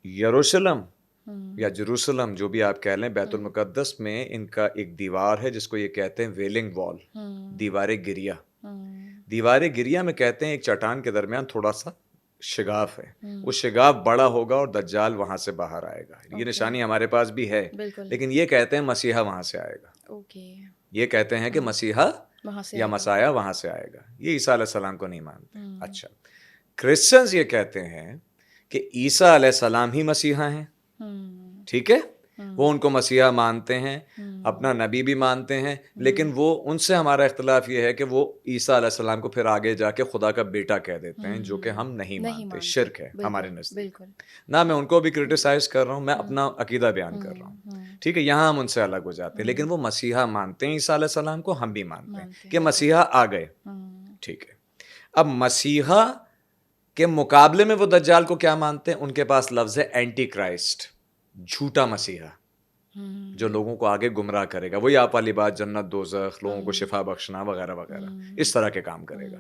یروشلم یا جروسلم جو بھی آپ کہہ لیں، بیت المقدس میں ان کا ایک دیوار ہے جس کو یہ کہتے ہیں ویلنگ وال، دیوار گریا. دیوار گریا میں کہتے ہیں ایک چٹان کے درمیان تھوڑا سا شگاف ہے، وہ شگاف بڑا ہوگا اور دجال وہاں سے باہر آئے گا. یہ نشانی ہمارے پاس بھی ہے، لیکن یہ کہتے ہیں مسیحا وہاں سے آئے گا. یہ کہتے ہیں کہ مسیحا یا مسایا وہاں سے آئے گا. یہ عیسیٰ علیہ السلام کو نہیں مانتے. اچھا، کرسچنز یہ کہتے ہیں کہ عیسیٰ علیہ السلام ہی مسیحا ہیں. ٹھیک ہے، وہ ان کو مسیحا مانتے ہیں، اپنا نبی بھی مانتے ہیں، لیکن وہ ان سے ہمارا اختلاف یہ ہے کہ وہ عیسیٰ علیہ السلام کو پھر آگے جا کے خدا کا بیٹا کہہ دیتے ہیں، جو کہ ہم نہیں مانتے. شرک ہے ہمارے نزدیک. نہ میں ان کو بھی کرٹیسائز کر رہا ہوں، میں اپنا عقیدہ بیان کر رہا ہوں. ٹھیک ہے، یہاں ہم ان سے الگ ہو جاتے ہیں، لیکن وہ مسیحا مانتے ہیں عیسیٰ علیہ السلام کو، ہم بھی مانتے ہیں کہ مسیحا آ گئے. ٹھیک ہے، اب مسیحا کے مقابلے میں وہ دجال کو کیا مانتے ہیں؟ ان کے پاس لفظ ہے اینٹی کرائسٹ، جھوٹا مسیحا جو لوگوں کو آگے گمراہ کرے گا. وہی آپ والی بات، جنت دوزخ، لوگوں کو شفا بخشنا وغیرہ وغیرہ، اس طرح کے کام کرے گا.